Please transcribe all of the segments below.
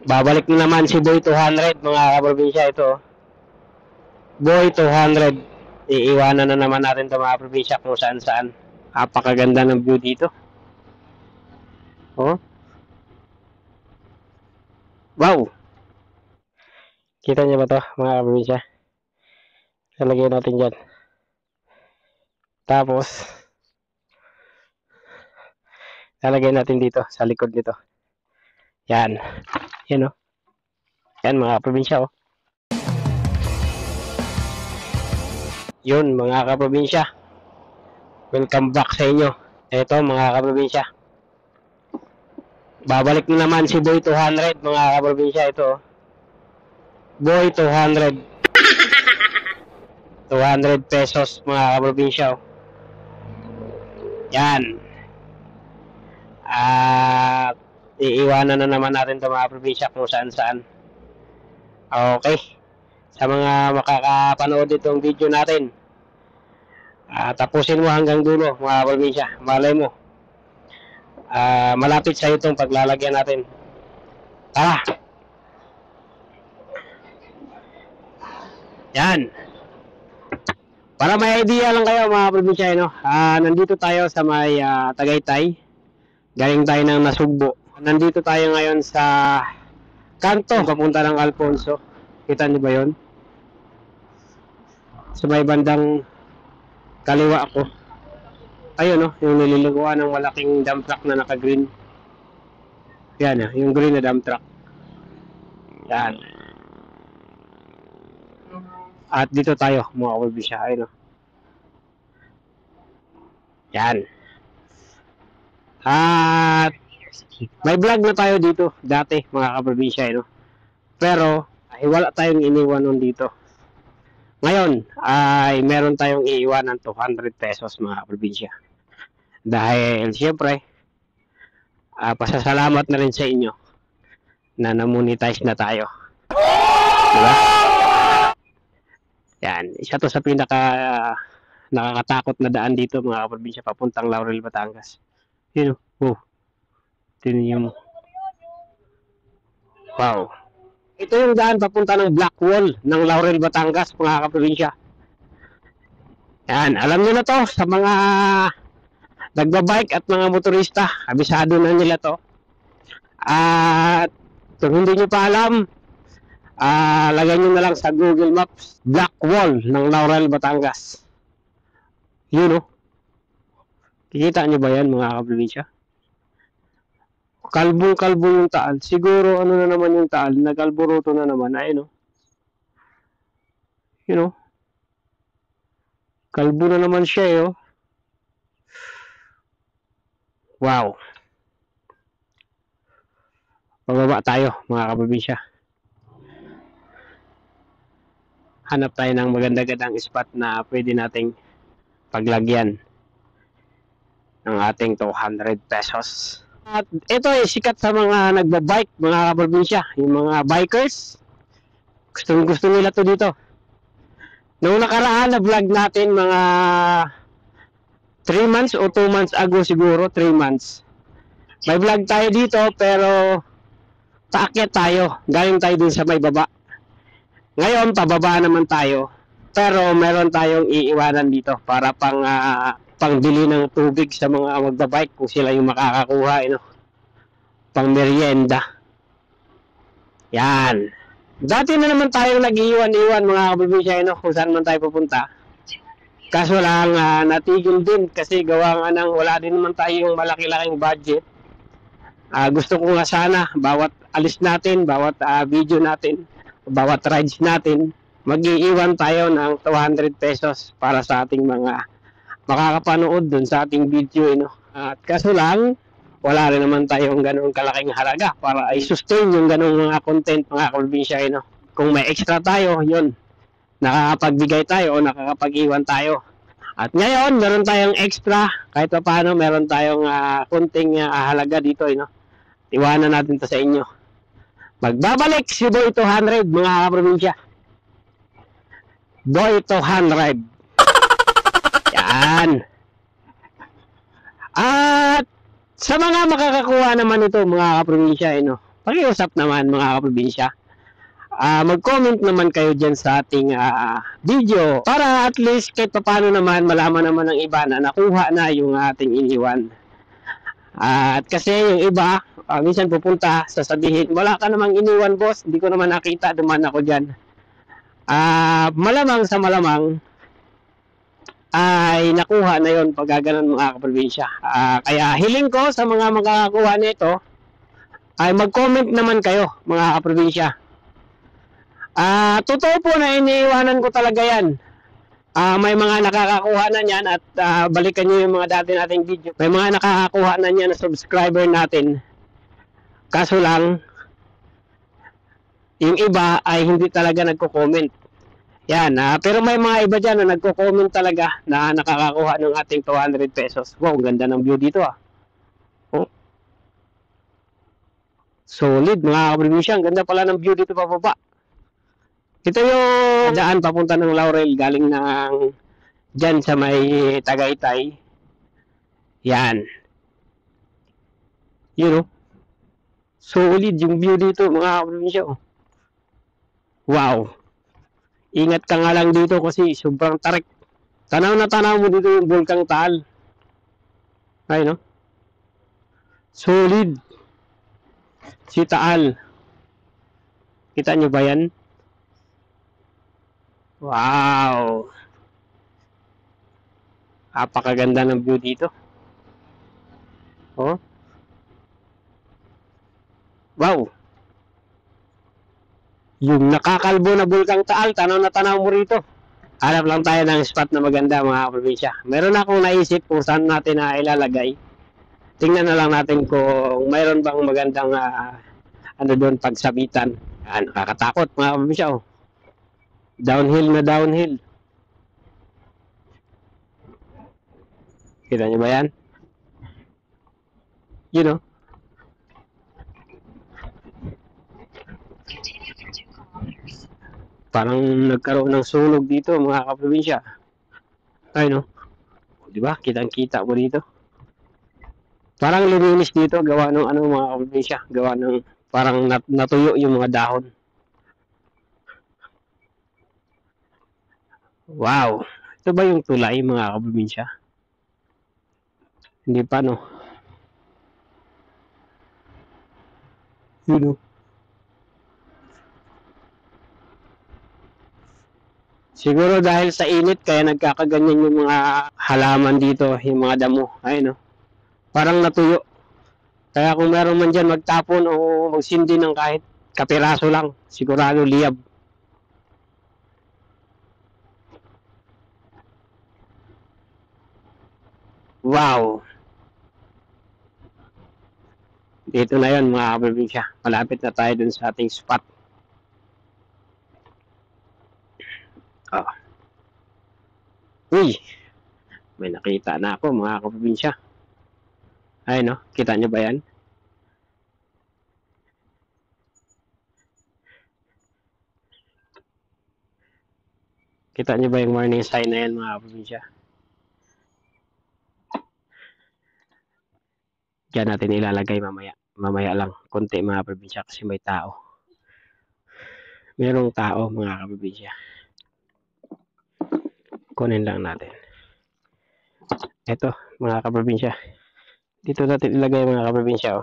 Babalik na naman si Boy 200 mga kaprobinsya ito. Boy 200. Iiwanan na naman natin ito mga probinsya kung saan saan. Napakaganda ng view dito. Oh. Wow. Kita niyo ba to mga kaprobinsya? Lalagay natin dyan. Tapos lalagay natin dito sa likod nito. Yan. Yan oh. Yan mga kaprobinsya oh. Yun mga kaprobinsya. Welcome back sa inyo. Ito mga kaprobinsya. Babalik na naman si Boy 200 mga kaprobinsya ito. Boy 200. 200 pesos mga kaprobinsya. Yan. At iiwanan na naman natin ito mga probinsya kung saan saan. Okay. Sa mga makakapanood itong video natin, tapusin mo hanggang dulo mga probinsya. Malay mo, malapit sa itong paglalagyan natin. Tara! Yan. Para may idea lang kayo mga probinsya, no? Nandito tayo sa may Tagaytay. Galing tayo ng Nasugbo. Nandito tayo ngayon sa kanto papunta ng Alfonso. Kita niyo ba yon? Sa may bandang kaliwa ko. Ayun no, yung nililiguan ng malaking dump truck na naka-green. Yan yung green na dump truck. Yan. At dito tayo mga probinsya. Ayun no. Yan. At may vlog na tayo dito dati mga kaprobinsya no? Pero ay wala tayong iniwan nun dito. Ngayon ay meron tayong iiwan ng 200 pesos mga kaprobinsya. Dahil siyempre pasasalamat na rin sa inyo na namonetize na tayo. Diba? Yan, isa to sa pinaka nakakatakot na daan dito mga kaprobinsya papuntang Laurel, Batangas. Yun oh. Tingnan mo. Wow. Ito yung daan papunta ng Blackwall ng Laurel, Batangas, mga kaprobinsya. Yan, alam nyo na to sa mga nagbabike at mga motorista. Abisado na nila to. At kung hindi nyo pa alam, lagay nyo na lang sa Google Maps, Blackwall ng Laurel, Batangas. Yun o. Kikita nyo ba yan mga kaprobinsya? Kalbong-kalbo yung taal. Siguro ano na naman yung taal, nag-alboruto na naman. Ayun o. You know. Kalbo na naman siya eh oh. Wow. Pababa tayo mga kaprobinsya. Hanap tayo ng maganda-gandang spot na pwede nating paglagyan ng ating 200 pesos. At ito ay sikat sa mga nagbabike mga kaprobinsya, yung mga bikers. Gusto nila to dito. Noong nakaraan na vlog natin mga 3 months o 2 months ago siguro, 3 months. May vlog tayo dito pero paakyat tayo, galing tayo dun sa may baba. Ngayon pababa naman tayo pero meron tayong iiwanan dito para pangbili ng tubig sa mga magbabike kung sila yung makakakuha pang merienda. Yan. Dati na naman tayo nag-iwan-iwan mga kaprobinsya kung saan man tayo pupunta. Kaso lang natigil din kasi gawa nga ng wala din naman tayong malaki-laking budget. Gusto ko nga sana bawat alis natin, bawat video natin, bawat rides natin, mag-iiwan tayo ng 200 pesos para sa ating mga makakapanood dun sa ating video. At kaso lang, wala rin naman tayong ganun kalaking halaga para i-sustain yung ganung mga content mga kaprobinsya. Kung may extra tayo, yun, nakakapagbigay tayo o nakakapag-iwan tayo. At ngayon, meron tayong extra, kahit pa paano, meron tayong konting halaga dito. Iwanan natin to sa inyo. Magbabalik si Boy 200 mga kaprobinsya. Boy 200. Yan. At sa mga makakakuha naman ito mga kaprobinsya, pakiusap naman mga kaprobinsya. Mag-comment naman kayo dyan sa ating video para at least kahit paano naman malaman naman ng iba na nakuha na yung ating iniwan. At kasi yung iba, minsan pupunta, sasabihin, wala ka namang iniwan boss, hindi ko naman nakita, duman ako dyan. Malamang sa malamang, ay nakuha na yon pag gaganon mga kaprobinsya. Kaya hiling ko sa mga makakakuha nito, ay mag-comment naman kayo mga kaprobinsya. Totoo po na iniiwanan ko talaga yan. May mga nakakakuha na niyan at balikan nyo yung mga dati nating video. May mga nakakakuha na niyan na subscriber natin. Kaso lang, yung iba ay hindi talaga nagko-comment. Yan, pero may mga iba dyan na nagko-comment talaga na nakakakuha ng ating 200 pesos. Wow, ang ganda ng view dito Oh. Solid mga kaprobinsya, ang ganda pala ng view dito pababa. Ito yung daan papunta ng Laurel galing ng dyan sa may Tagaytay. Yan. You know, solid yung view dito mga kaprobinsya. Wow. Ingat ka nga lang dito kasi sobrang tarik. Tanaw na tanaw mo dito yung Bulkang Taal. Ay no. Solid. Si Taal. Kita nyo ba yan? Wow. Napakaganda ng view dito. Oh. Wow. Yung nakakalbo na Bulkang Taal, tanaw na tanaw mo rito. Hanap lang tayo ng spot na maganda mga kaprobinsya. Meron akong naisip kung saan natin na ilalagay. Tingnan na lang natin kung mayroon bang magandang ano doon pagsabitan. Nakakatakot mga kaprobinsya. Downhill na downhill. Kita nyo ba yan? You know. Parang nagkaroon ng sunog dito mga kaprobinsya. Ay no. Di ba? Kitang-kita mo dito. Parang luminis dito gawa ng ano mga kaprobinsya, gawa ng parang natuyo yung mga dahon. Wow. Ito ba yung tulay mga kaprobinsya? Hindi pa no. You know. Siguro dahil sa init kaya nagkakaganyan yung mga halaman dito, yung mga damo. Ay no. Parang natuyo. Kaya kung meron man dyan magtapon o magsindi ng kahit kapiraso lang, sigurado liyab. Wow. Dito na yun mga kaprobinsya. Malapit na tayo dun sa ating spot. Uy, may nakita na ako mga kaprobinsya. Ay no, kita nyo ba yan? Kita nyo ba yung warning sign na yan mga kaprobinsya? Diyan natin ilalagay mamaya. Mamaya lang, konti mga kaprobinsya kasi may tao. Merong tao mga kaprobinsya. Kunin lang natin. Ito mga kaprobinsya. Dito natin ilagay mga kaprobinsya.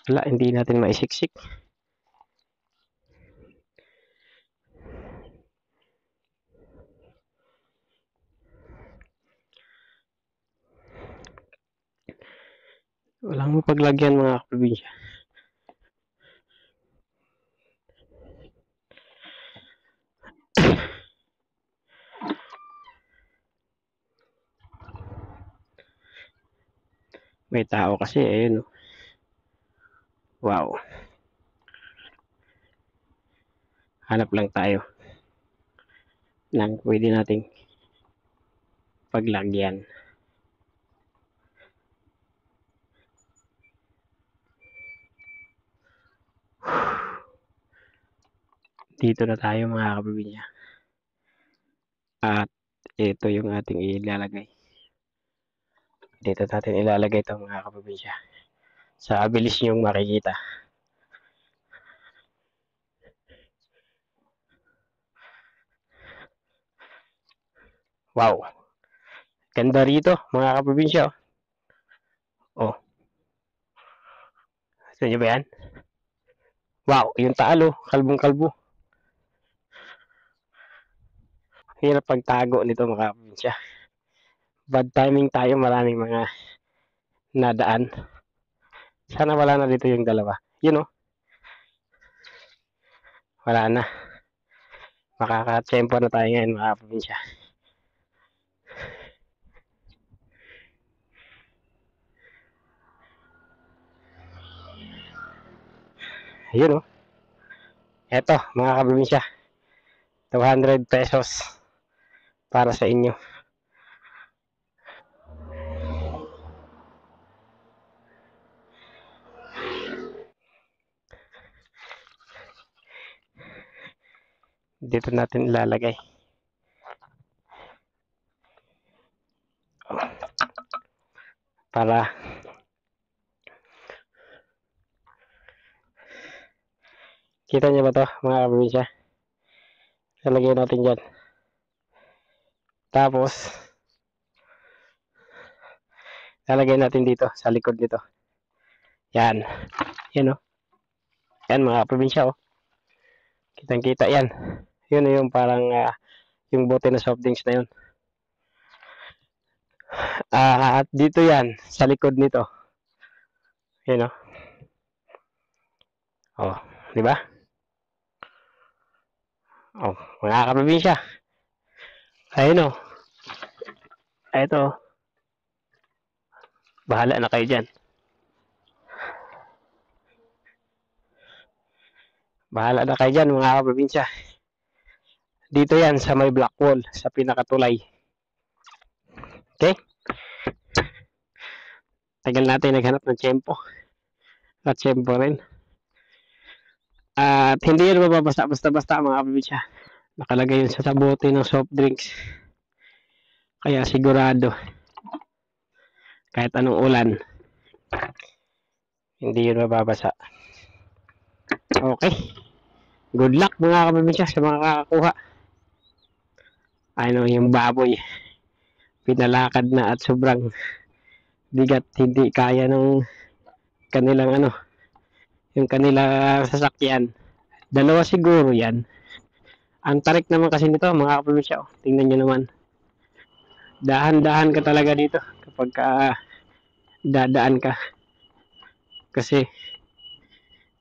Wala, hindi natin maisiksik. Walang mapaglagyan mga kaprobinsya. May tao kasi, ayun. Wow. Hanap lang tayo ng pwede nating paglagyan. Dito na tayo mga kaprobinsya. At ito yung ating ilalagay. Dito natin ilalagay ito mga kaprobinsya. sa bilis niyong makikita. Wow. Ganda rito, mga kaprobinsya. Oh. Gusto niyo ba yan? Wow, yung taalo, kalbong-kalbo. Hirap pagtago nito, mga kaprobinsya. Bad timing tayo, maraming mga nadaan. Sana wala na dito yung dalawa. Yun, oh. Wala na. Makaka-tempo na tayo ngayon, mga kaprobinsya. Ayun, oh. Eto, mga kaprobinsya. 200 pesos para sa inyo. Dito natin ilalagay. Para kita niyo ba to, mga kaprobinsya? Lalagay natin dyan. Tapos lalagay natin dito sa likod nito. Yan. Yan, oh. Yan, mga kaprobinsya, oh. Kitang kita yan. Yun yung parang yung bote na soft drinks na yun. At dito yan sa likod nito. Yan, oh. Oh, di ba? Oh, mga kaprobinsya. Ayun, oh. Ito. Bahala na kayo dyan. Bahala na kayo dyan, mga kaprobinsya. Dito yan sa may black wall, sa pinakatulay. Okay? Tagal natin naghanap ng tiyempo. At tiyempo rin. At hindi yun mababasa basta-basta, mga kaprobinsya. Nakalagay yun sa bote ng soft drinks. Kaya sigurado, kahit anong ulan, hindi yun mababasa. Okay. Good luck, mga kaprobinsya, sa mga kakakuha. Ano, yung baboy. Pinalakad na at sobrang bigat, hindi kaya ng kanilang yung kanilang sasakyan. Dalawa siguro yan. Ang tarik naman kasi nito, mga kaprobinsya, oh. Tingnan nyo naman. Dahan-dahan ka talaga dito kapag dadaan ka. Kasi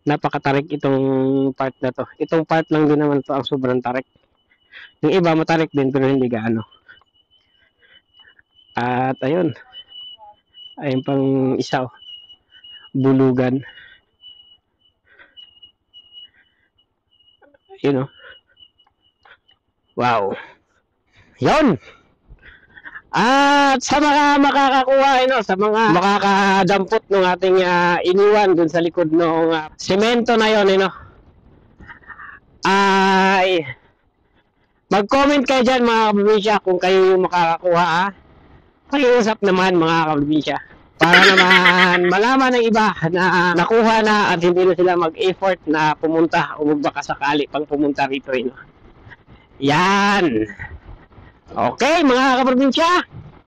napakatarik itong part na to. Itong part lang din naman to ang sobrang tarik. Yung iba matarik din pero hindi gaano. At ayun. Ayun pang isa, oh. Bulugan. Yun, oh. Wow. Yun. At sa mga makakakuha, sa mga makakadampot ng ating iniwan dun sa likod ng semento na yun, ay mag-comment kayo dyan, mga kaprobinsya, kung kayo yung makakakuha. Pakiusap naman, mga kaprobinsya, para naman malaman ng iba na nakuha na at hindi na sila mag-effort na pumunta o magbaka sakali pang pumunta rito. Yan. Okay, mga kaprobinsya.